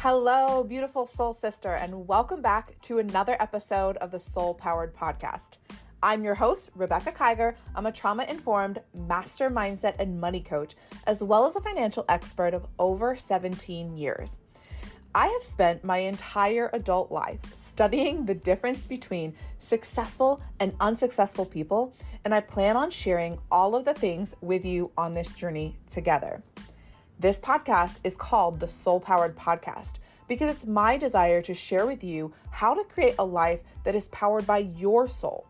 Hello, beautiful soul sister, and welcome back to another episode of the Soul Powered Podcast. I'm your host, Rebecca Kiger. I'm a trauma-informed master mindset and money coach, as well as a financial expert of over 17 years. I have spent my entire adult life studying the difference between successful and unsuccessful people, and I plan on sharing all of the things with you on this journey together. This podcast is called the Soul Powered Podcast because it's my desire to share with you how to create a life that is powered by your soul,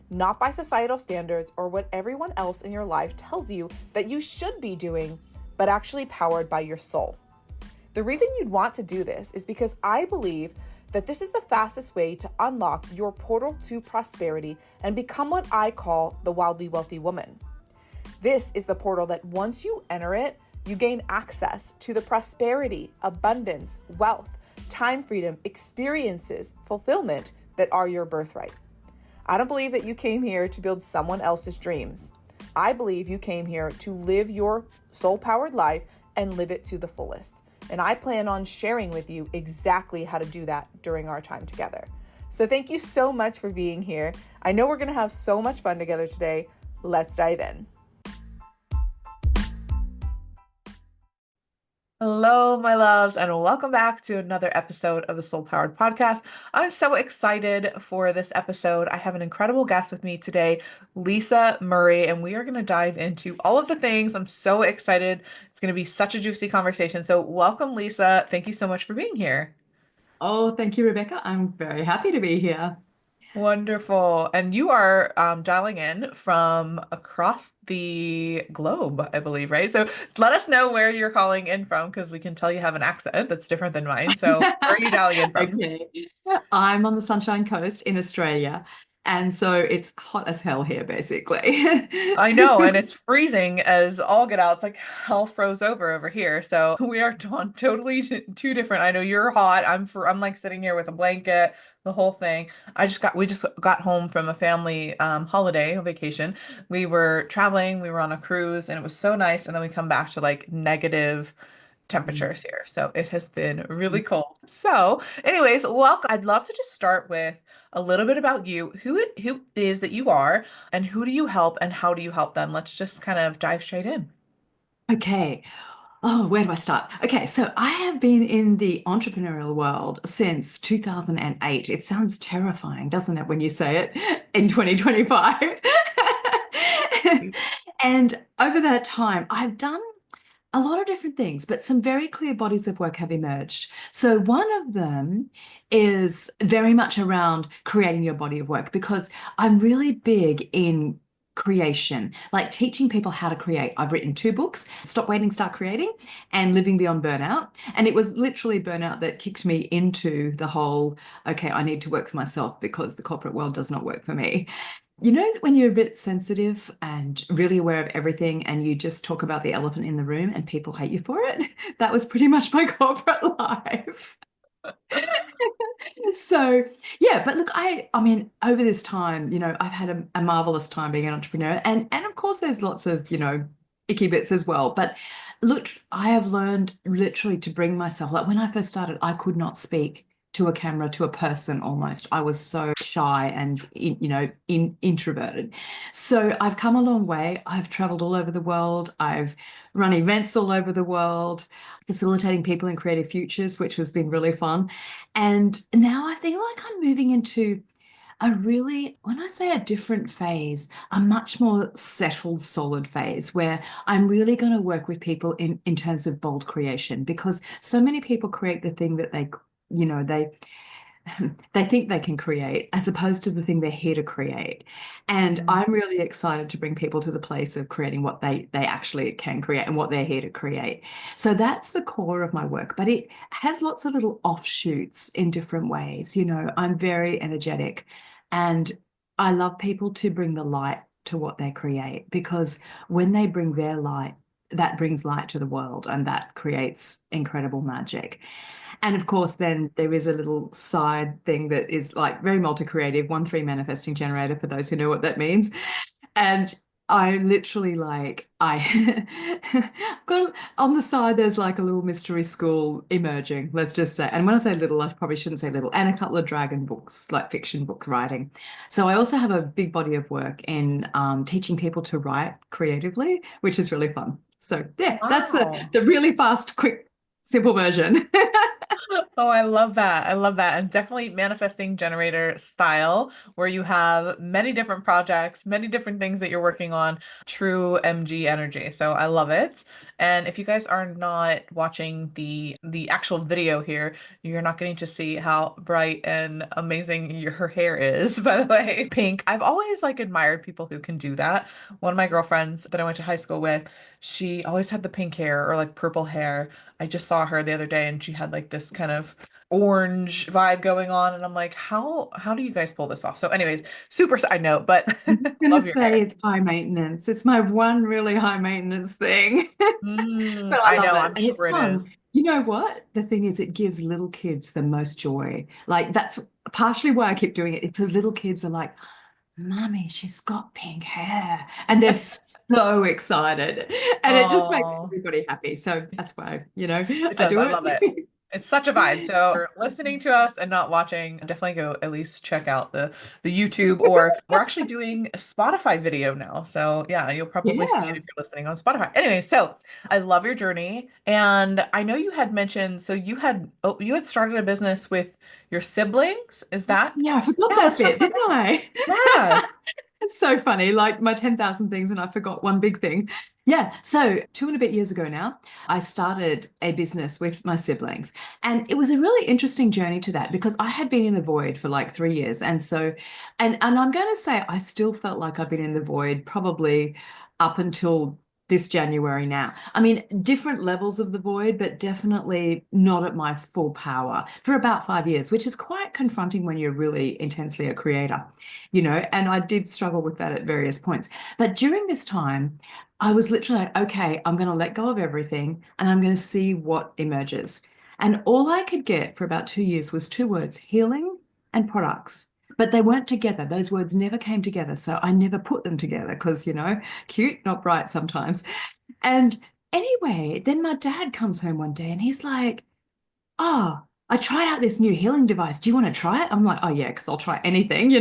not by societal standards or what everyone else in your life tells you that you should be doing, but actually powered by your soul. The reason you'd want to do this is because I believe that this is the fastest way to unlock your portal to prosperity and become what I call the wildly wealthy woman. This is the portal that once you enter it, you gain access to the prosperity, abundance, wealth, time freedom, experiences, fulfillment that are your birthright. I don't believe that you came here to build someone else's dreams. I believe you came here to live your soul-powered life and live it to the fullest. And I plan on sharing with you exactly how to do that during our time together. So thank you so much for being here. I know we're going to have so much fun together today. Let's dive in. Hello, my loves, and welcome back to another episode of the Soul Powered Podcast. I'm so excited for this episode. I have an incredible guest with me today, Lisa Murray, and we are going to dive into all of the things. I'm so excited. It's going to be such a juicy conversation. So welcome, Lisa. Thank you so much for being here. Oh, thank you, Rebecca. I'm very happy to be here. Wonderful. And you are dialing in from across the globe, I believe, right? So let us know where you're calling in from because we can tell you have an accent that's different than mine. So where are you dialing in from? Okay. I'm on the Sunshine Coast in Australia, and so it's hot as hell here, basically. I know, and it's freezing as all get out. It's like hell froze over here. So we are on totally two different. I know you're hot. I'm like sitting here with a blanket, the whole thing. We just got home from a family holiday vacation. We were traveling, we were on a cruise, and it was so nice. And then we come back to like negative temperatures here. So it has been really cold. So anyways, welcome. I'd love to just start with a little bit about you, who it is that you are, and who do you help and how do you help them? Let's just kind of dive straight in. Okay. Oh, where do I start? Okay, so I have been in the entrepreneurial world since 2008. It sounds terrifying, doesn't it, when you say it in 2025? And over that time, I've done a lot of different things, but some very clear bodies of work have emerged. So one of them is very much around creating your body of work because I'm really big in creation, like teaching people how to create. I've written 2 books, Stop Waiting, Start Creating, and Living Beyond Burnout. And it was literally burnout that kicked me into the whole, okay, I need to work for myself because the corporate world does not work for me. You know, when you're a bit sensitive and really aware of everything and you just talk about the elephant in the room and people hate you for it? That was pretty much my corporate life. So, yeah, but look, I mean, over this time, I've had a marvelous time being an entrepreneur. And of course, there's lots of, icky bits as well. But look, I have learned literally to bring myself, like when I first started, I could not speak to a camera, to a person almost. I was so shy and introverted. So I've come a long way. I've traveled all over the world. I've run events all over the world, facilitating people in creative futures, which has been really fun. And now I feel like I'm moving into a really, when I say a different phase, a much more settled, solid phase where I'm really going to work with people in terms of bold creation, because so many people create the thing that they they think they can create as opposed to the thing they're here to create. And I'm really excited to bring people to the place of creating what they actually can create and what they're here to create. So that's the core of my work, but it has lots of little offshoots in different ways. I'm very energetic and I love people to bring the light to what they create, because when they bring their light, that brings light to the world and that creates incredible magic. And of course, then there is a little side thing that is like very multi-creative, 1-3 manifesting generator, for those who know what that means. And I literally like I got on the side there's like a little mystery school emerging, let's just say. And when I say little, I probably shouldn't say little, and a couple of dragon books, like fiction book writing. So I also have a big body of work in teaching people to write creatively, which is really fun. So yeah, that's Wow. the really fast, quick, simple version. Oh, I love that. I love that. And definitely manifesting generator style, where you have many different projects, many different things that you're working on, true MG energy. So I love it. And if you guys are not watching the actual video here, you're not getting to see how bright and amazing her hair is, by the way. Pink. I've always like admired people who can do that. One of my girlfriends that I went to high school with, she always had the pink hair or like purple hair. I just saw her the other day and she had like this kind of orange vibe going on and I'm like, how do you guys pull this off? So anyways, super side note, but I'm gonna love your say hair. it's high maintenance. It's my one really high maintenance thing. But I I love know, it. I'm And it's sure it is. fun. You know what? The thing is, it gives little kids the most joy. Like that's partially why I keep doing it. It's the little kids are like, Mommy, she's got pink hair. And they're so excited. And it just makes Oh. everybody happy. So that's why, It I does. do I it. love it. It's such a vibe. So if you're listening to us and not watching, definitely go at least check out the YouTube, or we're actually doing a Spotify video now. So yeah, you'll probably see it Yeah. if you're listening on Spotify. Anyway, so I love your journey. And I know you had mentioned, so you had started a business with your siblings. Is that? Yeah, I forgot Yeah, that let's talk bit, about didn't that. I? Yeah. It's so funny, like my 10,000 things, and I forgot one big thing. Yeah, so 2 and a bit years ago now, I started a business with my siblings. And it was a really interesting journey to that because I had been in the void for like 3 years. And so, and I'm going to say I still felt like I've been in the void probably up until this January now. I mean, different levels of the void, but definitely not at my full power for about 5 years, which is quite confronting when you're really intensely a creator, and I did struggle with that at various points. But during this time, I was literally like, okay, I'm going to let go of everything and I'm going to see what emerges. And all I could get for about 2 years was two words, healing and products. But they weren't together. Those words never came together. So I never put them together because, cute, not bright sometimes. And anyway, then my dad comes home one day and he's like, oh, I tried out this new healing device. Do you want to try it? I'm like, oh yeah, because I'll try anything.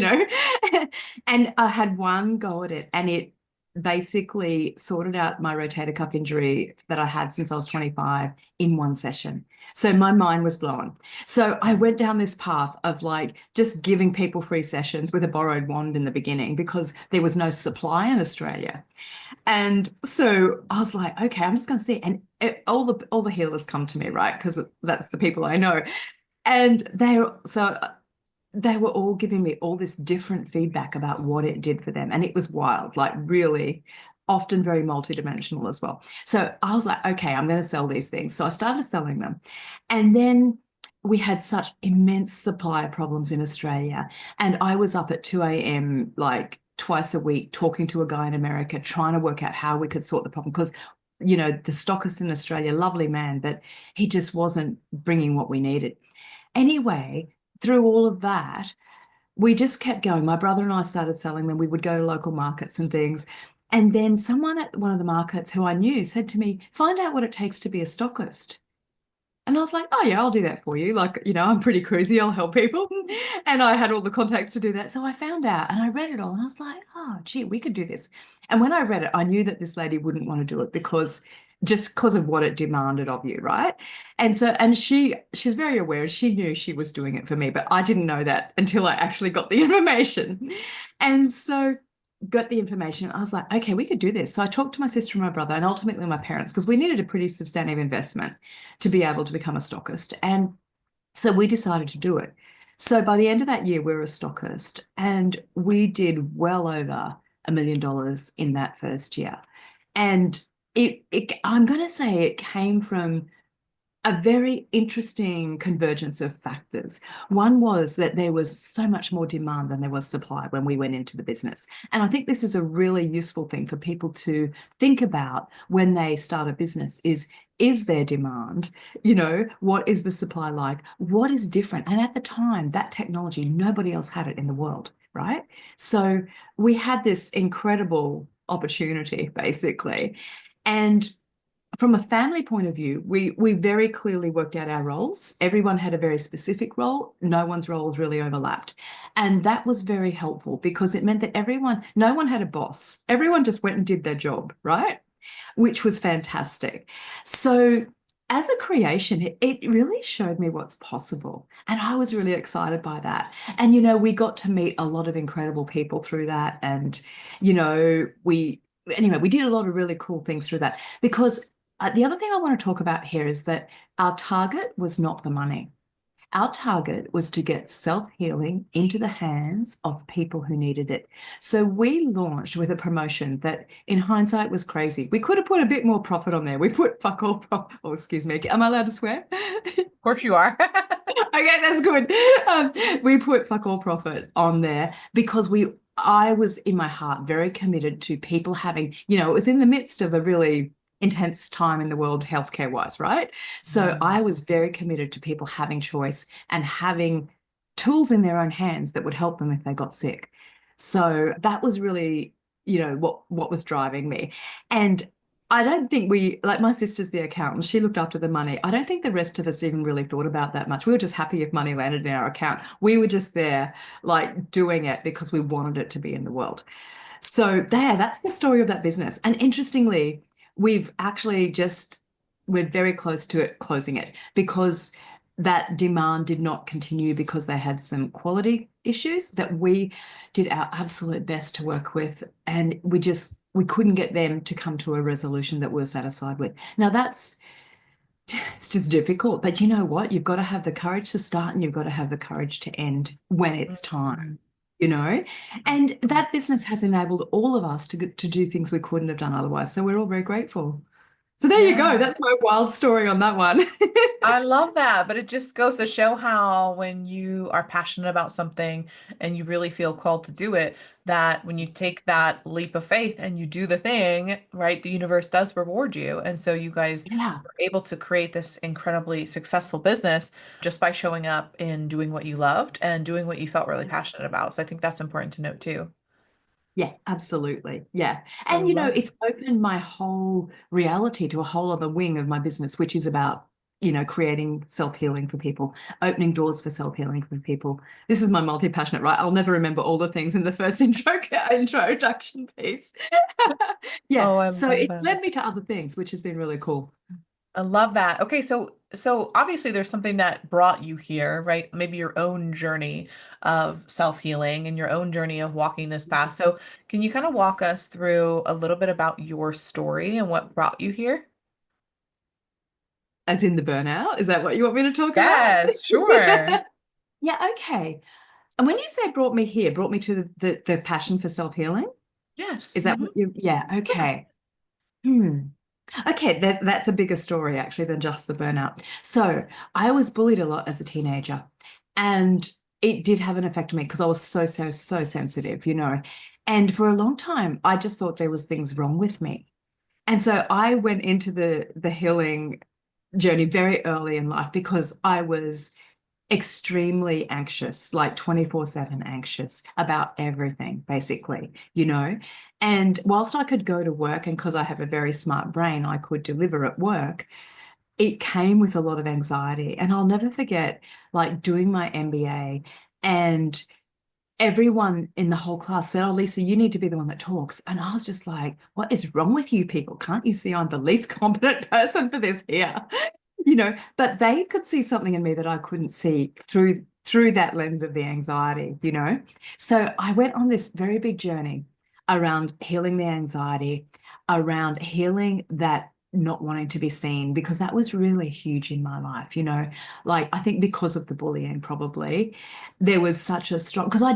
And I had one go at it, and it basically sorted out my rotator cuff injury that I had since I was 25 in one session. So my mind was blown. So I went down this path of like just giving people free sessions with a borrowed wand in the beginning because there was no supply in Australia. And so I was like, okay, I'm just going to see. And all the healers come to me, right? Because that's the people I know. And they were all giving me all this different feedback about what it did for them. And it was wild, like really often very multidimensional as well. So I was like, okay, I'm going to sell these things. So I started selling them. And then we had such immense supply problems in Australia. And I was up at 2 a.m. like twice a week talking to a guy in America, trying to work out how we could sort the problem. Because, the stockist in Australia, lovely man, but he just wasn't bringing what we needed. Anyway, through all of that, we just kept going. My brother and I started selling them. We would go to local markets and things. And then someone at one of the markets who I knew said to me, find out what it takes to be a stockist. And I was like, oh, yeah, I'll do that for you. Like, I'm pretty cruisy. I'll help people. And I had all the contacts to do that. So I found out and I read it all. And I was like, oh, gee, we could do this. And when I read it, I knew that this lady wouldn't want to do it just because of what it demanded of you, right? And she's very aware. She knew she was doing it for me, but I didn't know that until I actually got the information. And so got the information. I was like, okay, we could do this. So I talked to my sister and my brother and ultimately my parents because we needed a pretty substantive investment to be able to become a stockist. And so we decided to do it. So by the end of that year, we were a stockist and we did well over $1 million in that first year. And I'm going to say it came from a very interesting convergence of factors. One was that there was so much more demand than there was supply when we went into the business. And I think this is a really useful thing for people to think about when they start a business is there demand? What is the supply like? What is different? And at the time, that technology, nobody else had it in the world, right? So we had this incredible opportunity, basically. And from a family point of view, we very clearly worked out our roles. Everyone had a very specific role. No one's roles really overlapped. And that was very helpful because it meant that no one had a boss. Everyone just went and did their job, right? Which was fantastic. So as a creation, it really showed me what's possible. And I was really excited by that. And, we got to meet a lot of incredible people through that. And, we did a lot of really cool things through that because the other thing I want to talk about here is that our target was not the money. Our target was to get self-healing into the hands of people who needed it. So we launched with a promotion that in hindsight was crazy. We could have put a bit more profit on there. We put fuck all profit. Oh, excuse me. Am I allowed to swear? Of course you are. Okay, that's good. We put fuck all profit on there because I was in my heart very committed to people having, it was in the midst of a really intense time in the world healthcare wise, right? So I was very committed to people having choice and having tools in their own hands that would help them if they got sick. So that was really, what was driving me. And I don't think like my sister's the accountant, she looked after the money. I don't think the rest of us even really thought about that much. We were just happy if money landed in our account. We were just there like doing it because we wanted it to be in the world. So that's the story of that business. And interestingly, we're very close to it closing it because that demand did not continue because they had some quality issues that we did our absolute best to work with. And we couldn't get them to come to a resolution that we're satisfied with. Now it's just difficult, but you know what? You've got to have the courage to start and you've got to have the courage to end when it's time. And that business has enabled all of us to do things we couldn't have done otherwise. So we're all very grateful. So there you go. That's my wild story on that one. I love that, but it just goes to show how when you are passionate about something and you really feel called to do it, that when you take that leap of faith and you do the thing, right, the universe does reward you. And so you guys Yeah. were able to create this incredibly successful business just by showing up and doing what you loved and doing what you felt really passionate about. So I think that's important to note too. Yeah, absolutely. Yeah. I And, love it's opened my whole reality to a whole other wing of my business, which is about, creating self-healing for people, opening doors for self-healing for people. This is my multi-passionate, right? I'll never remember all the things in the first introduction piece. Yeah. Oh, I So love it's that. led me to other things, which has been really cool. I love that. Okay, so obviously there's something that brought you here, right? Maybe your own journey of self-healing and your own journey of walking this path. So can you kind of walk us through a little bit about your story and what brought you here? As in the burnout? Is that what you want me to talk about? Yes, sure. Yeah, okay. And when you say brought me here, brought me to the passion for self-healing? Yes. Is that what you, yeah, Yeah. okay. Hmm. Okay, that's a bigger story actually than just the burnout. So I was bullied a lot as a teenager, and it did have an effect on me because I was so, so, so sensitive, And for a long time, I just thought there was things wrong with me. And so I went into the healing journey very early in life because I was extremely anxious, like 24/7 anxious about everything, basically, And whilst I could go to work, and because I have a very smart brain, I could deliver at work, it came with a lot of anxiety. And I'll never forget, like, doing my MBA, and everyone in the whole class said, "Oh, Lisa, you need to be the one that talks." And I was just like, what is wrong with you people? Can't you see I'm the least competent person for this here? But they could see something in me that I couldn't see through that lens of the anxiety. So I went on this very big journey around healing the anxiety, around healing that not wanting to be seen, because that was really huge in my life. Like, I think because of the bullying, probably there was such a strong, because I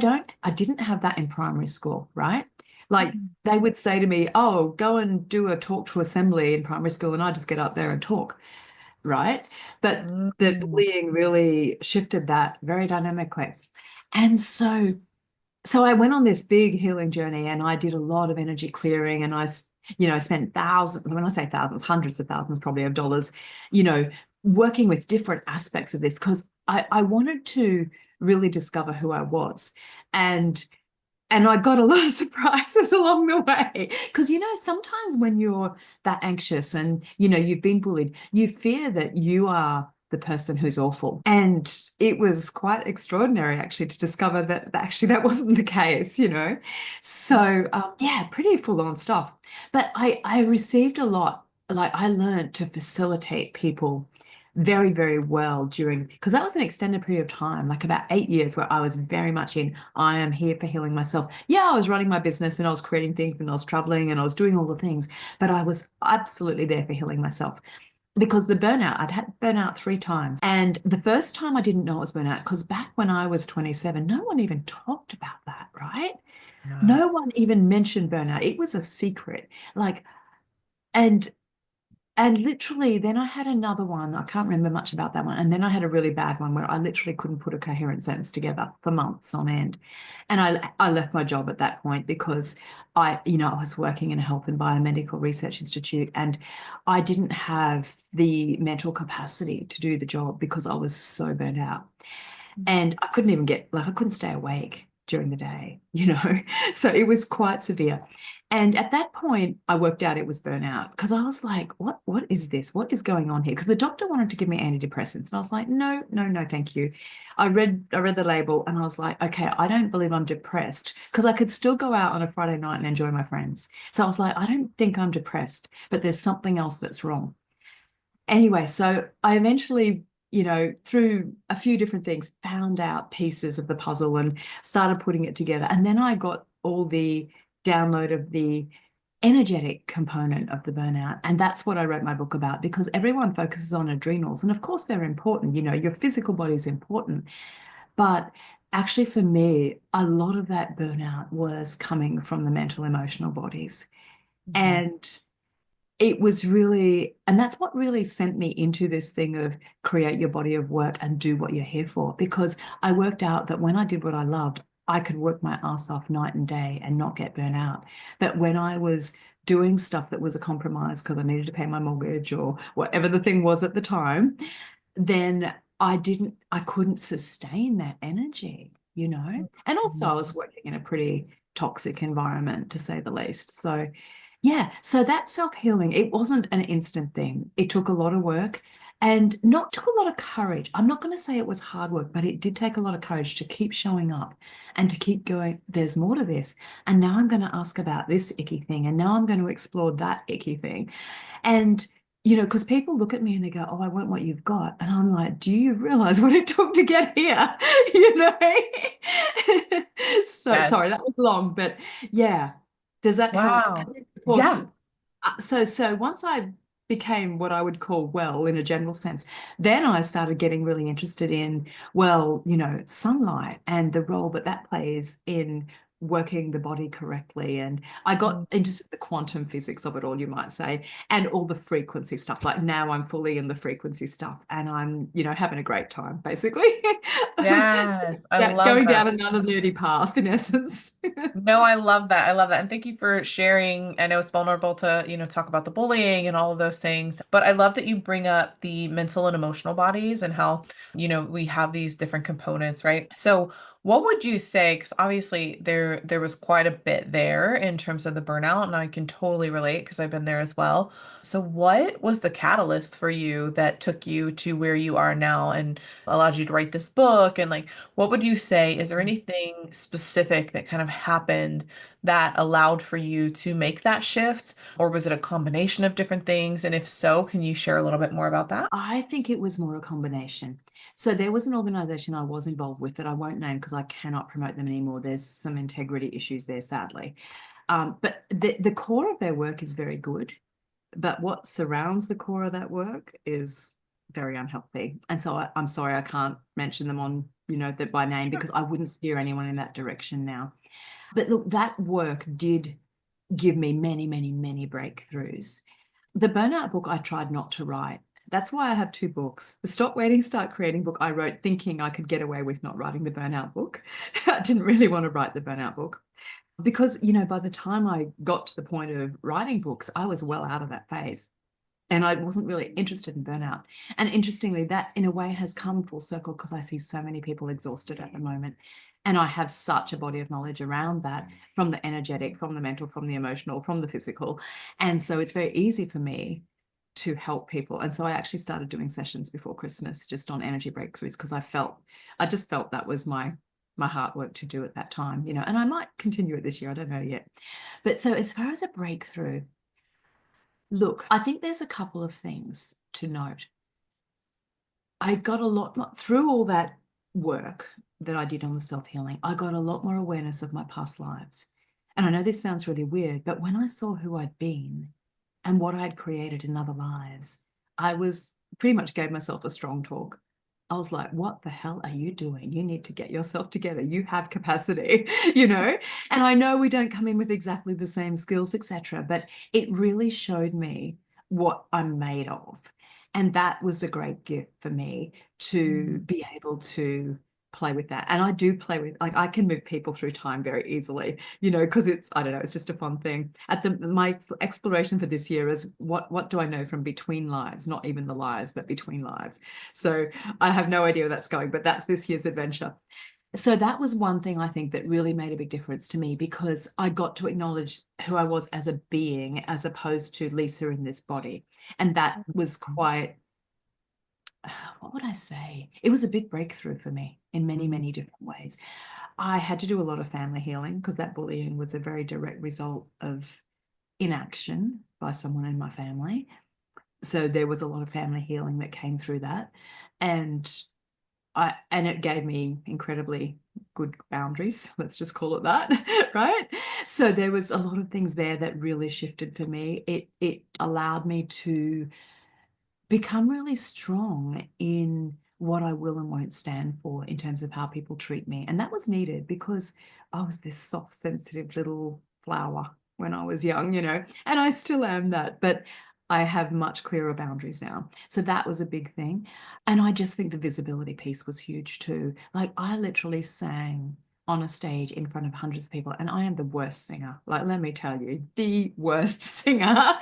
didn't have that in primary school, right? Like, they would say to me, "Oh, go and do a talk to assembly in primary school," and I just get up there and talk, right? But the Mhm. bullying really shifted that very dynamically. And so I went on this big healing journey, and I did a lot of energy clearing, and I spent thousands, when I say thousands, hundreds of thousands probably of dollars, working with different aspects of this, because I wanted to really discover who I was. And And I got a lot of surprises along the way. Because, sometimes when you're that anxious and, you've been bullied, you fear that you are the person who's awful. And it was quite extraordinary, actually, to discover that actually that wasn't the case. So, yeah, pretty full on stuff. But I received a lot. Like, I learned to facilitate people very, very well because that was an extended period of time, like about 8 years, where I was very much I am here for healing myself. Yeah, I was running my business and I was creating things and I was traveling and I was doing all the things, but I was absolutely there for healing myself. Because I'd had burnout 3 times. And the first time I didn't know it was burnout, because back when I was 27, no one even talked about that, right? Yeah. No one even mentioned burnout. It was a secret. Like, and literally, then I had another one. I can't remember much about that one. And then I had a really bad one where I literally couldn't put a coherent sentence together for months on end. And I left my job at that point because I was working in a health and biomedical research institute, and I didn't have the mental capacity to do the job because I was so burnt out. And I couldn't even I couldn't stay awake during the day. So it was quite severe. And at that point, I worked out it was burnout because I was like, what is this? What is going on here? Because the doctor wanted to give me antidepressants. And I was like, no, no, no, thank you. I read the label and I was like, okay, I don't believe I'm depressed because I could still go out on a Friday night and enjoy my friends. So I was like, I don't think I'm depressed, but there's something else that's wrong. Anyway, so I eventually, through a few different things, found out pieces of the puzzle and started putting it together. And then I got all the download of the energetic component of the burnout. And that's what I wrote my book about, because everyone focuses on adrenals. And of course, they're important. Your physical body is important. But actually, for me, a lot of that burnout was coming from the mental, emotional bodies. Mhm. And it was really, and that's what really sent me into this thing of create your body of work and do what you're here for. Because I worked out that when I did what I loved, I could work my ass off night and day and not get burnt out. But when I was doing stuff that was a compromise because I needed to pay my mortgage or whatever the thing was at the time, then I couldn't sustain that energy. And also I was working in a pretty toxic environment, to say the least. So yeah, so that self-healing, it wasn't an instant thing. It took a lot of work and not took a lot of courage. I'm not going to say it was hard work, but it did take a lot of courage to keep showing up and to keep going, there's more to this. And now I'm going to ask about this icky thing. And now I'm going to explore that icky thing. And because people look at me and they go, oh, I want what you've got. And I'm like, do you realize what it took to get here? You know? So Yes. sorry, that was long, but yeah. Does that help? And Wow. then, of course, Yeah. so once I became what I would call well in a general sense, then I started getting really interested in, well, sunlight and the role that plays in working the body correctly. And I got into the quantum physics of it all, you might say, and all the frequency stuff. Like now I'm fully in the frequency stuff and I'm, having a great time, basically. Yes. I love Going down that. another nerdy path in essence. No, I love that. I love that. And thank you for sharing. I know it's vulnerable to, talk about the bullying and all of those things, but I love that you bring up the mental and emotional bodies and how, we have these different components, right? So what would you say? Because obviously there was quite a bit there in terms of the burnout, and I can totally relate because I've been there as well. So what was the catalyst for you that took you to where you are now and allowed you to write this book? And like, what would you say? Is there anything specific that kind of happened that allowed for you to make that shift? Or was it a combination of different things? And if so, can you share a little bit more about that? I think it was more a combination. So there was an organization I was involved with that I won't name because I cannot promote them anymore. There's some integrity issues there, sadly. But the core of their work is very good. But what surrounds the core of that work is very unhealthy. And so I'm sorry I can't mention them on, that by name because I wouldn't steer anyone in that direction now. But look, that work did give me many, many, many breakthroughs. The burnout book I tried not to write. That's why I have 2 books. The Stop Waiting, Start Creating book I wrote thinking I could get away with not writing the burnout book. I didn't really want to write the burnout book because, by the time I got to the point of writing books, I was well out of that phase. And I wasn't really interested in burnout. And interestingly, that in a way has come full circle because I see so many people exhausted at the moment. And I have such a body of knowledge around that, from the energetic, from the mental, from the emotional, from the physical. And so it's very easy for me to help people. And so I actually started doing sessions before Christmas just on energy breakthroughs, because I just felt that was my heart work to do at that time, and I might continue it this year. I don't know yet. But so as far as a breakthrough, look, I think there's a couple of things to note. I got a lot more through all that work that I did on the self-healing. I got a lot more awareness of my past lives. And I know this sounds really weird, but when I saw who I'd been and what I'd created in other lives, I was pretty much gave myself a strong talk. I was like, what the hell are you doing? You need to get yourself together. You have capacity, you know? And I know we don't come in with exactly the same skills, etc., but it really showed me what I'm made of. And that was a great gift for me to be able to play with that. And I do play with, like, I can move people through time very easily, because I don't know, it's just a fun thing. My exploration for this year is what do I know from between lives, not even the lives, but between lives. So I have no idea where that's going, but that's this year's adventure. So that was one thing I think that really made a big difference to me, because I got to acknowledge who I was as a being as opposed to Lisa in this body. And that was quite, what would I say? It was a big breakthrough for me in many, many different ways. I had to do a lot of family healing, because that bullying was a very direct result of inaction by someone in my family. So there was a lot of family healing that came through that. And it gave me incredibly good boundaries, let's just call it that, right? So there was a lot of things there that really shifted for me. It allowed me to become really strong in what I will and won't stand for in terms of how people treat me. And that was needed, because I was this soft, sensitive little flower when I was young, and I still am that, but I have much clearer boundaries now. So that was a big thing. And I just think the visibility piece was huge too. Like, I literally sang on a stage in front of hundreds of people, and I am the worst singer. Like, let me tell you, the worst singer.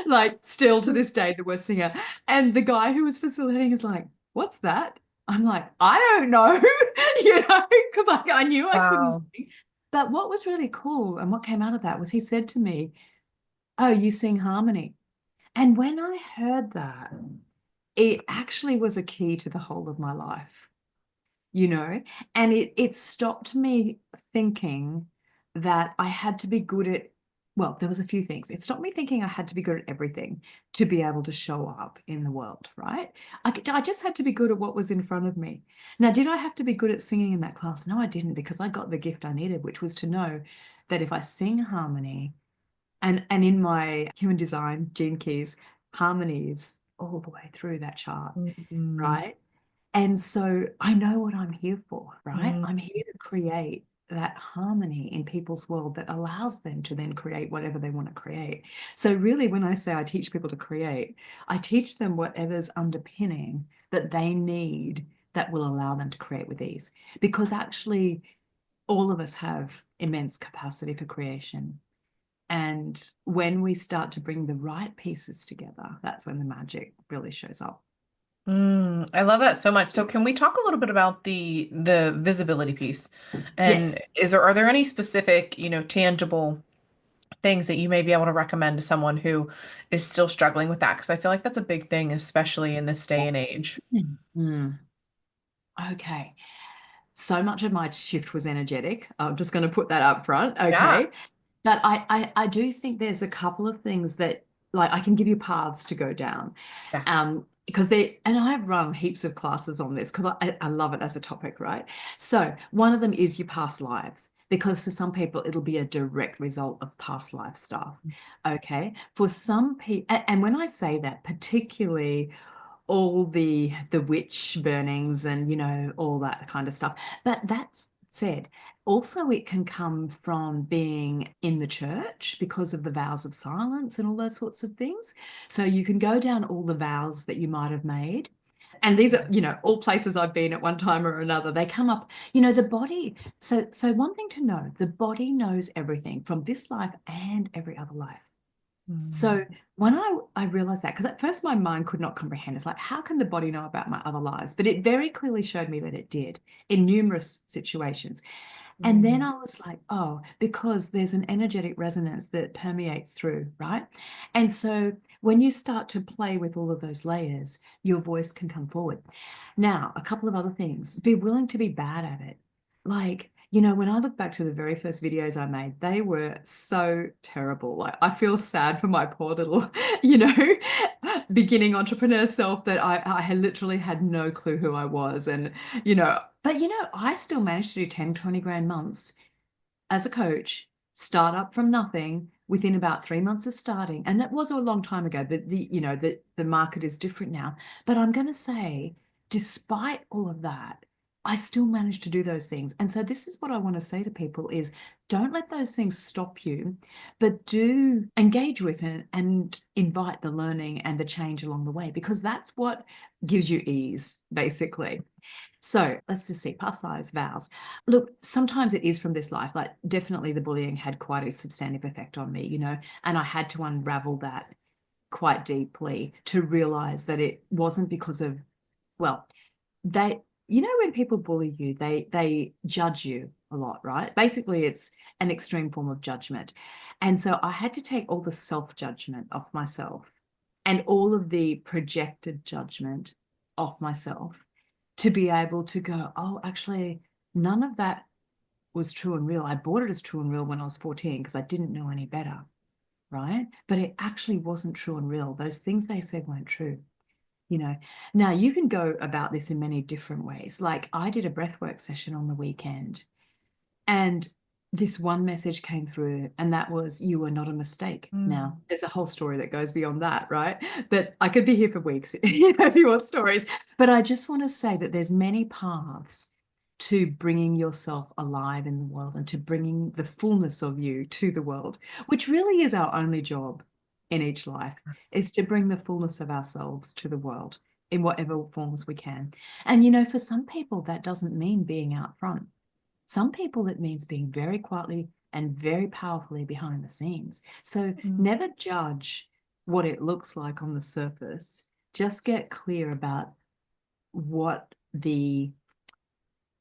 Like, still to this day, the worst singer. And the guy who was facilitating is like, what's that? I'm like, I don't know, because I knew I couldn't Wow. sing. But what was really cool and what came out of that was he said to me, oh, you sing harmony. And when I heard that, it actually was a key to the whole of my life, and it stopped me thinking that I had to be good at, well, there was a few things. It stopped me thinking I had to be good at everything to be able to show up in the world, right? I just had to be good at what was in front of me. Now, did I have to be good at singing in that class? No, I didn't, because I got the gift I needed, which was to know that if I sing harmony, and in my human design gene keys, harmony is all the way through that chart, Mm, right? And so I know what I'm here for, right? mm, I'm here to create that harmony in people's world that allows them to then create whatever they want to create. So really, when I say I teach people to create, I teach them whatever's underpinning that they need that will allow them to create with ease. Because actually, all of us have immense capacity for creation. And when we start to bring the right pieces together, that's when the magic really shows up. I love that so much. So can we talk a little bit about the visibility piece? And Yes. are there any specific, tangible things that you may be able to recommend to someone who is still struggling with that? Because I feel like that's a big thing, especially in this day and age. Mm. Okay. So much of my shift was energetic. I'm just going to put that up front. Yeah. Okay. But I do think there's a couple of things that, like, I can give you paths to go down. Yeah. Because and I've run heaps of classes on this because I love it as a topic, right? So one of them is your past lives, because for some people it'll be a direct result of past life stuff. Okay. For some people, and when I say that, particularly all the witch burnings and all that kind of stuff. But that said, also it can come from being in the church because of the vows of silence and all those sorts of things. So you can go down all the vows that you might have made. And these are, all places I've been at one time or another. They come up, the body. So one thing to know, the body knows everything from this life and every other life. So Mm. when I realized that, because at first my mind could not comprehend, it's like, how can the body know about my other lives? But it very clearly showed me that it did in numerous situations. And then Mm. I was like, oh, because there's an energetic resonance that permeates through, right? And so when you start to play with all of those layers, your voice can come forward. Now, a couple of other things. Be willing to be bad at it. Like, when I look back to the very first videos I made, they were so terrible. Like, I feel sad for my poor little, you know, beginning entrepreneur self that I had literally had no clue who I was. And, but I still managed to do 10, 20 grand months as a coach, start up from nothing within about 3 months of starting. And that was a long time ago, but the market is different now. But I'm going to say, despite all of that, I still managed to do those things. And so this is what I want to say to people is don't let those things stop you, but do engage with it and invite the learning and the change along the way, because that's what gives you ease, basically. So let's just see, past lives, vows. Look, sometimes it is from this life. Like, definitely the bullying had quite a substantive effect on me, and I had to unravel that quite deeply to realize that it wasn't because of, well, when people bully you, they judge you a lot, right? Basically, it's an extreme form of judgment. And so I had to take all the self-judgment off myself and all of the projected judgment off myself to be able to go, oh, actually, none of that was true and real. I bought it as true and real when I was 14 because I didn't know any better, right? But it actually wasn't true and real. Those things they said weren't true. Now you can go about this in many different ways. Like, I did a breathwork session on the weekend, and this one message came through, and that was, you were not a mistake. Now, Mm. there's a whole story that goes beyond that, right? But I could be here for weeks, if you want stories. But I just want to say that there's many paths to bringing yourself alive in the world and to bringing the fullness of you to the world, which really is our only job in each life, is to bring the fullness of ourselves to the world in whatever forms we can. And, for some people, that doesn't mean being out front. Some people, it means being very quietly and very powerfully behind the scenes. So Mm. never judge what it looks like on the surface. Just get clear about what the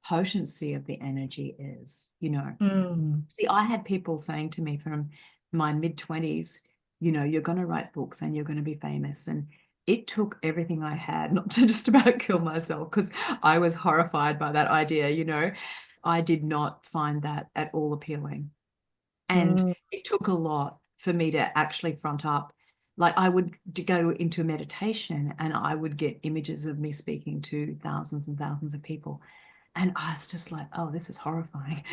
potency of the energy is. Mm. See, I had people saying to me from my mid-20s, you're going to write books and you're going to be famous. And it took everything I had not to just about kill myself, because I was horrified by that idea. I did not find that at all appealing. And Mm. it took a lot for me to actually front up. Like, I would go into meditation and I would get images of me speaking to thousands and thousands of people. And I was just like, oh, this is horrifying.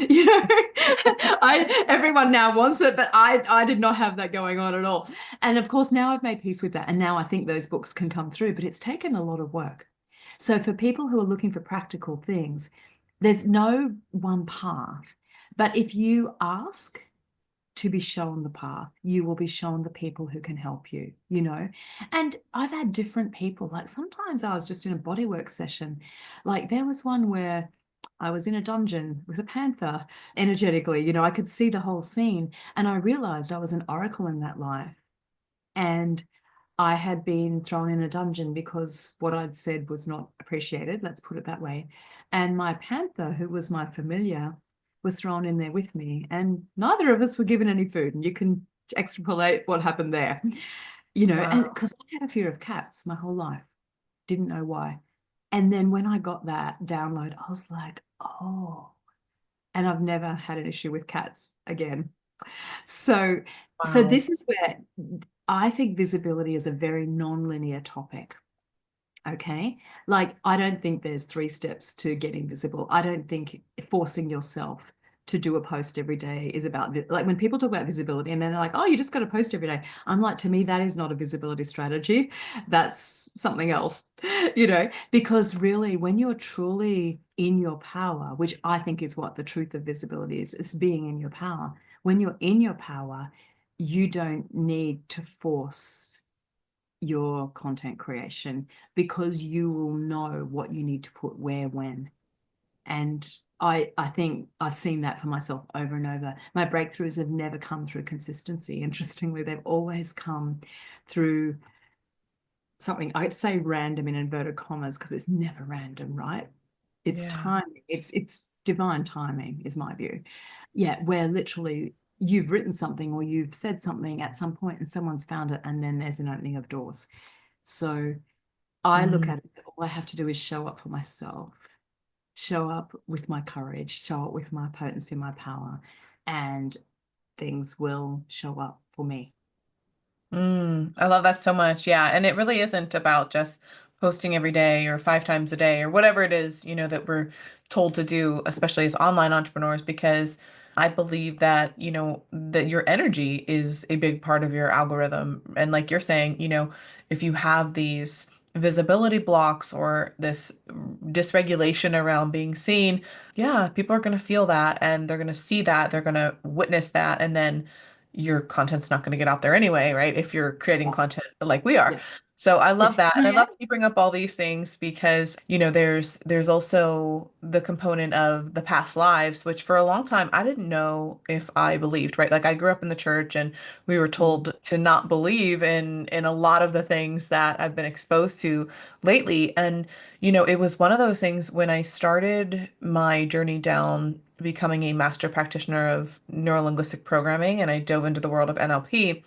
Everyone now wants it, but I did not have that going on at all. And of course, now I've made peace with that. And now I think those books can come through, but it's taken a lot of work. So for people who are looking for practical things, there's no one path. But if you ask to be shown the path, you will be shown the people who can help you. And I've had different people. Like, sometimes I was just in a bodywork session. Like, there was one where I was in a dungeon with a panther energetically. I could see the whole scene, and I realized I was an oracle in that life. And I had been thrown in a dungeon because what I'd said was not appreciated, let's put it that way. And my panther, who was my familiar, was thrown in there with me. And neither of us were given any food. And you can extrapolate what happened there, and Wow. because I had a fear of cats my whole life, didn't know why. And then when I got that download, I was like, oh, and I've never had an issue with cats again. So Wow. this is where I think visibility is a very non-linear topic. Okay. Like, I don't think there's 3 steps to getting visible. I don't think forcing yourself to do a post every day is about, like, when people talk about visibility and then they're like, oh, you just got to post every day. I'm like, to me, that is not a visibility strategy. That's something else, because really, when you're truly in your power, which I think is what the truth of visibility is being in your power. When you're in your power, you don't need to force your content creation, because you will know what you need to put where, when. And I think I've seen that for myself over and over. My breakthroughs have never come through consistency. Interestingly, they've always come through something I'd say random in inverted commas because it's never random, right? It's Yeah. timing. It's divine timing, is my view. Yeah, where literally you've written something or you've said something at some point and someone's found it, and then there's an opening of doors. So I look Mm. at it, all I have to do is show up for myself, show up with my courage, show up with my potency, my power, and things will show up for me. I love that so much. Yeah. And it really isn't about just posting every day or 5 times a day or whatever it is, that we're told to do, especially as online entrepreneurs, because I believe that, that your energy is a big part of your algorithm. And like you're saying, if you have these visibility blocks or this dysregulation around being seen, yeah, people are going to feel that and they're going to see that, they're going to witness that. And then your content's not going to get out there anyway, right? If you're creating Yeah, content like we are. yeah, So I yeah. love that. And I Create. love that you bring up all these things because, there's also the component of the past lives, which for a long time I didn't know if I believed, right? Like I grew up in the church and we were Mm, told to not believe in a lot of the things that I've been exposed to lately. And, it was one of those things when I started my journey down becoming a master practitioner of neurolinguistic programming and I dove into the world of NLP.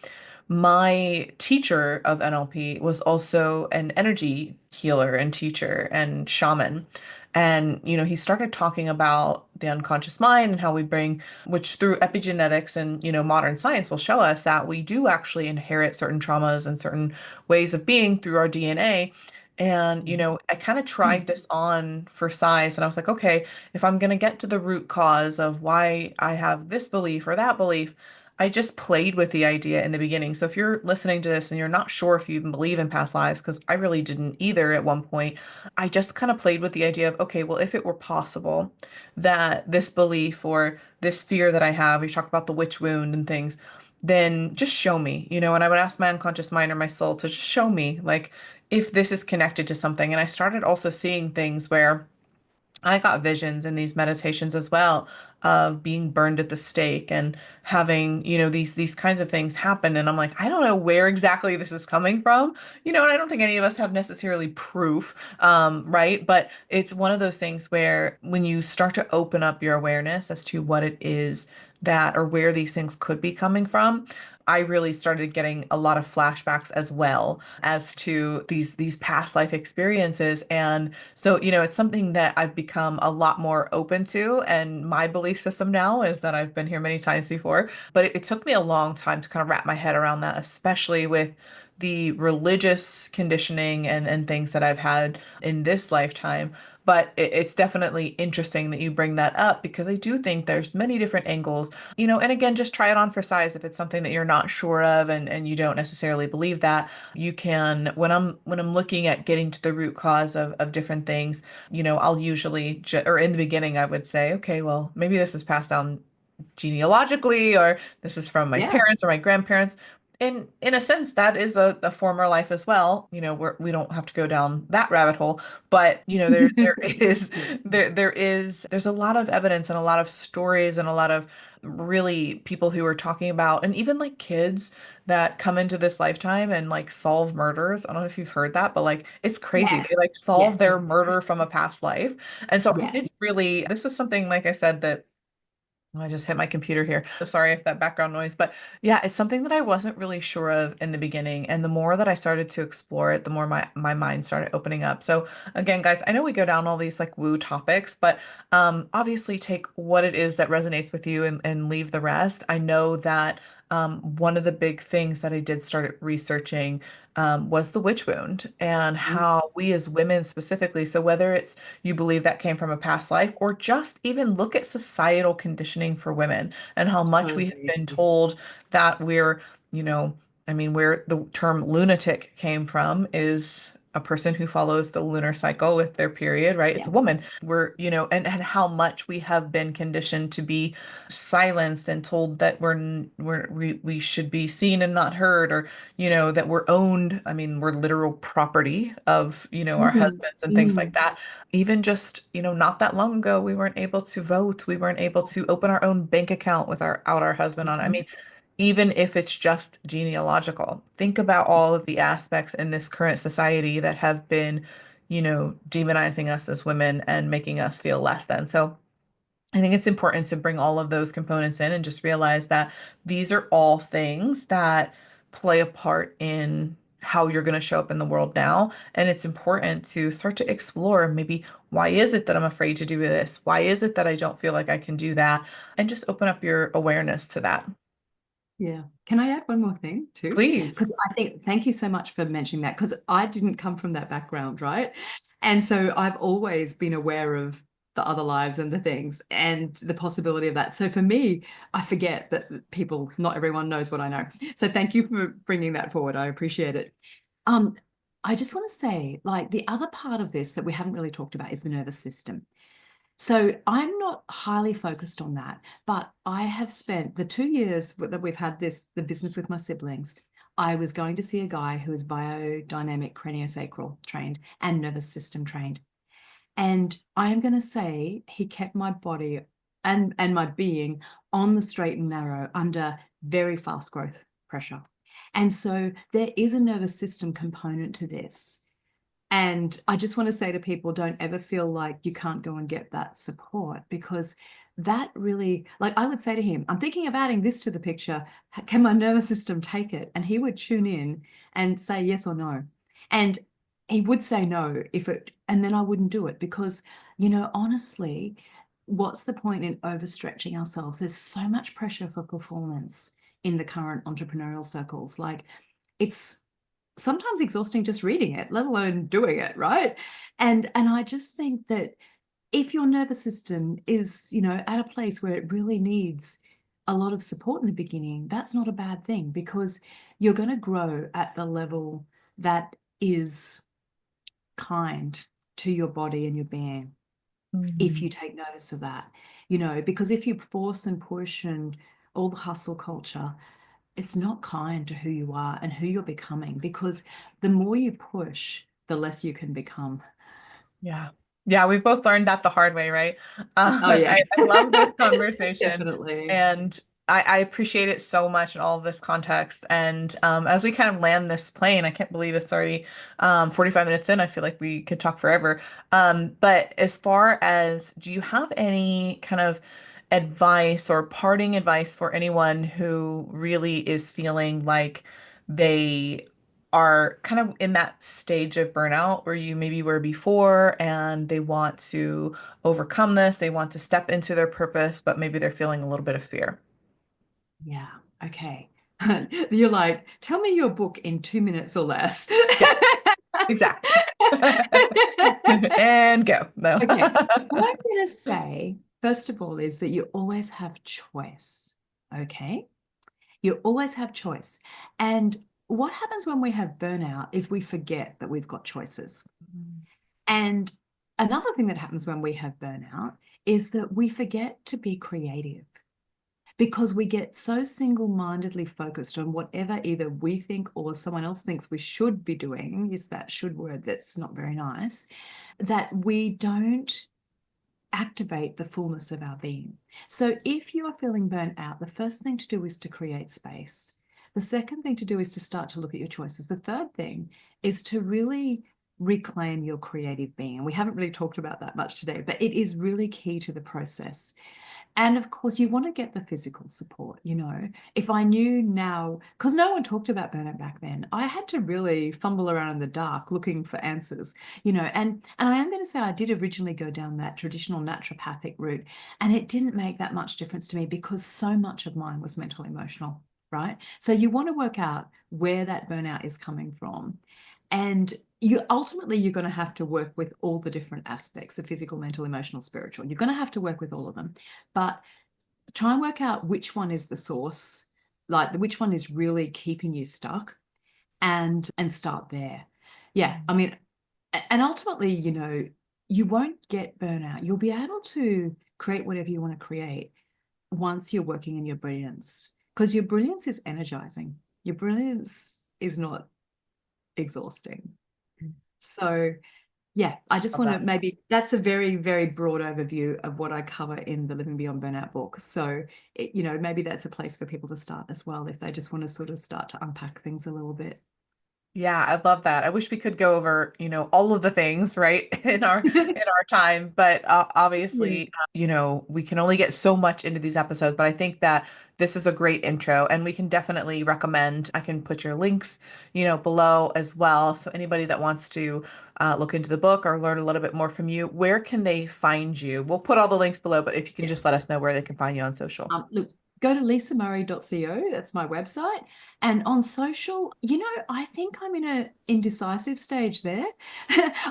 My teacher of NLP was also an energy healer and teacher and shaman. And, he started talking about the unconscious mind and how we bring, which through epigenetics and, modern science will show us that we do actually inherit certain traumas and certain ways of being through our DNA. And, mm, I kind of tried mm. this on for size and I was like, okay, if I'm going to get to the root cause of why I have this belief or that belief, I just played with the idea in the beginning. So if you're listening to this and you're not sure if you even believe in past lives, because I really didn't either at one point, I just kind of played with the idea of, okay, well, if it were possible that this belief or this fear that I have, you talk about the witch wound and things, then just show me, and I would ask my unconscious mind or my soul to just show me, like, if this is connected to something. And I started also seeing things where I got visions in these meditations as well of being burned at the stake and having, these kinds of things happen. And I'm like, I don't know where exactly this is coming from, and I don't think any of us have necessarily proof, right? But it's one of those things where when you start to open up your awareness as to what it is that or where these things could be coming from, I really started getting a lot of flashbacks as well as to these past life experiences. And so, it's something that I've become a lot more open to. And my belief system now is that I've been here many times before, but it took me a long time to kind of wrap my head around that, especially with the religious conditioning and things that I've had in this lifetime. But it's definitely interesting that you bring that up because I do think there's many different angles, and again, just try it on for size. If it's something that you're not sure of and you don't necessarily believe that, you can, when I'm looking at getting to the root cause of different things, I'll usually or in the beginning I would say, okay, well, maybe this is passed down genealogically or this is from my Yeah. parents or my grandparents. In a sense, that is a former life as well. We don't have to go down that rabbit hole, but there is there's a lot of evidence and a lot of stories and a lot of really people who are talking about, and even like kids that come into this lifetime and like solve murders. I don't know if you've heard that, but like it's crazy. They Yes. like solve Yes. their murder from a past life. And so I Yes. didn't really, this was something, like I said, that I just hit my computer here. Sorry if that background noise, but yeah, it's something that I wasn't really sure of in the beginning. And the more that I started to explore it, the more my mind started opening up. So again, guys, I know we go down all these like woo topics, but obviously take what it is that resonates with you and leave the rest. I know that one of the big things that I did start researching was the witch wound and Mm, how we as women specifically, so whether it's you believe that came from a past life, or just even look at societal conditioning for women and how much we have totally. been told that we're, I mean, where the term lunatic came from is a person who follows the lunar cycle with their period, right? It's Yeah. a woman. We're, and how much we have been conditioned to be silenced and told that we should be seen and not heard, or, that we're owned. I mean, we're literal property of, our Mm, husbands and things like mm, that. Even just, not that long ago, we weren't able to vote. We weren't able to open our own bank account without our husband on it. I mhm. mean, even if it's just genealogical. Think about all of the aspects in this current society that have been, demonizing us as women and making us feel less than. So I think it's important to bring all of those components in and just realize that these are all things that play a part in how you're going to show up in the world now. And it's important to start to explore maybe why is it that I'm afraid to do this? Why is it that I don't feel like I can do that? And just open up your awareness to that. Yeah. Can I add one more thing too? Please. Because I think, thank you so much for mentioning that, because I didn't come from that background, right? And so I've always been aware of the other lives and the things and the possibility of that. So for me, I forget that people, not everyone knows what I know. So thank you for bringing that forward. I appreciate it. Um, I just want to say, like, the other part of this that we haven't really talked about is the nervous system. So I'm not highly focused on that, but I have spent the 2 years that we've had the business with my siblings. I was going to see a guy who is biodynamic craniosacral trained and nervous system trained. And I am going to say he kept my body and my being on the straight and narrow under very fast growth pressure. And so there is a nervous system component to this. And I just want to say to people, don't ever feel like you can't go and get that support, because that really, like, I would say to him, I'm thinking of adding this to the picture. Can my nervous system take it? And he would tune in and say yes or no. And he would say no and then I wouldn't do it because, honestly, what's the point in overstretching ourselves? There's so much pressure for performance in the current entrepreneurial circles. Like, it's sometimes exhausting just reading it, let alone doing it, right? And I just think that if your nervous system is, at a place where it really needs a lot of support in the beginning, that's not a bad thing, because you're going to grow at the level that is kind to your body and your being if Mhm. you take notice of that, because if you force and push and all the hustle culture, it's not kind to who you are and who you're becoming, because the more you push, the less you can become. Yeah. Yeah, we've both learned that the hard way, right? Oh, yeah. I love this conversation, Definitely. and I appreciate it so much in all of this context. And as we kind of land this plane, I can't believe it's already 45 minutes in. I feel like we could talk forever. But as far as, do you have any kind of advice or parting advice for anyone who really is feeling like they are kind of in that stage of burnout where you maybe were before and they want to overcome this, they want to step into their purpose, but maybe they're feeling a little bit of fear? Yeah. Okay. You're like, tell me your book in 2 minutes or less. Yes, exactly. And go. No. Okay. What I'm going to say, first of all, is that you always have choice. Okay. You always have choice. And what happens when we have burnout is we forget that we've got choices. And another thing that happens when we have burnout is that we forget to be creative, because we get so single-mindedly focused on whatever either we think or someone else thinks we should be doing, is that should word that's not very nice, that we don't activate the fullness of our being. So if you are feeling burnt out, the first thing to do is to create space. The second thing to do is to start to look at your choices. The third thing is to really reclaim your creative being. And we haven't really talked about that much today, but it is really key to the process. And of course, you want to get the physical support. If I knew now, because no one talked about burnout back then, I had to really fumble around in the dark looking for answers, and I am going to say I did originally go down that traditional naturopathic route, and it didn't make that much difference to me because so much of mine was mental emotional, right? So you want to work out where that burnout is coming from. And you're going to have to work with all the different aspects of physical, mental, emotional, spiritual. You're going to have to work with all of them, but try and work out which one is the source, like which one is really keeping you stuck, and start there. Yeah, I mean, and ultimately, you won't get burnout. You'll be able to create whatever you want to create once you're working in your brilliance, because your brilliance is energizing. Your brilliance is not exhausting. So, yeah, I just Love want to that. maybe that's a very, very broad overview of what I cover in the Living Beyond Burnout book. So, maybe that's a place for people to start as well if they just want to sort of start to unpack things a little bit. Yeah, I love that. I wish we could go over, all of the things, right, in our time, but Yeah. obviously, we can only get so much into these episodes, but I think that this is a great intro and we can definitely recommend. I can put your links, below as well. So anybody that wants to look into the book or learn a little bit more from you, where can they find you? We'll put all the links below, but if you can just let us know where they can find you on social. Look, go to lisamurray.co. That's my website. And on social, I think I'm in a indecisive stage there.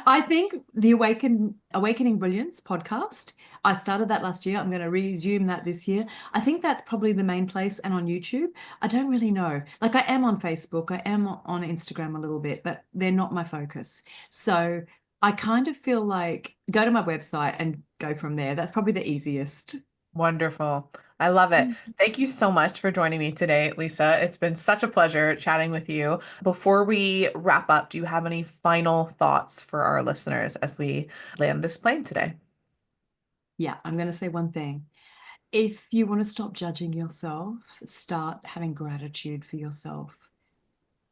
I think the Awakening Brilliance podcast, I started that last year. I'm going to resume that this year. I think that's probably the main place. And on YouTube, I don't really know. Like I am on Facebook, I am on Instagram a little bit, but they're not my focus. So I kind of feel like go to my website and go from there. That's probably the easiest. Wonderful. I love it. Thank you so much for joining me today, Lisa. It's been such a pleasure chatting with you. Before we wrap up, do you have any final thoughts for our listeners as we land this plane today? Yeah, I'm going to say one thing. If you want to stop judging yourself, start having gratitude for yourself.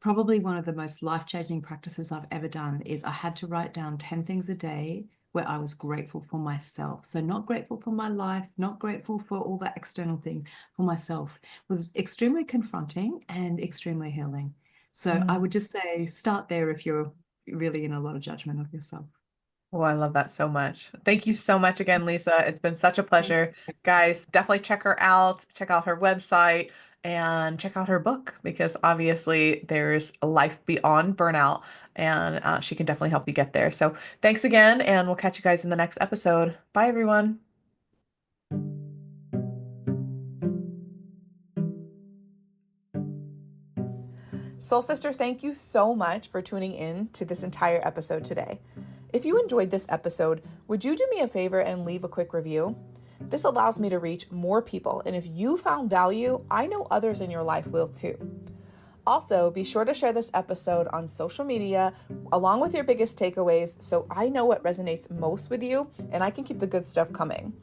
Probably one of the most life-changing practices I've ever done is I had to write down 10 things a day where I was grateful for myself. So not grateful for my life, not grateful for all that external thing, for myself. It was extremely confronting and extremely healing. So I Mm. would just say start there if you're really in a lot of judgment of yourself. Oh, I love that so much. Thank you so much again, Lisa. It's been such a pleasure. Guys, definitely check her out, check out her website, and check out her book because obviously there's a life beyond burnout and she can definitely help you get there. So thanks again, and we'll catch you guys in the next episode. Bye, everyone. Soul Sister, thank you so much for tuning in to this entire episode today. If you enjoyed this episode, would you do me a favor and leave a quick review? This allows me to reach more people, and if you found value, I know others in your life will too. Also, be sure to share this episode on social media along with your biggest takeaways so I know what resonates most with you and I can keep the good stuff coming.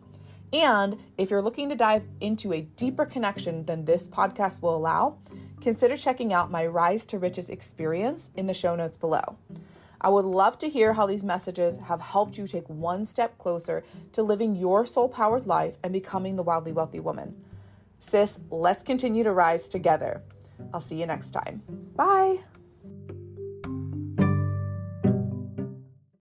And if you're looking to dive into a deeper connection than this podcast will allow, consider checking out my Rise to Riches experience in the show notes below. I would love to hear how these messages have helped you take one step closer to living your soul-powered life and becoming the wildly wealthy woman. Sis, let's continue to rise together. I'll see you next time. Bye.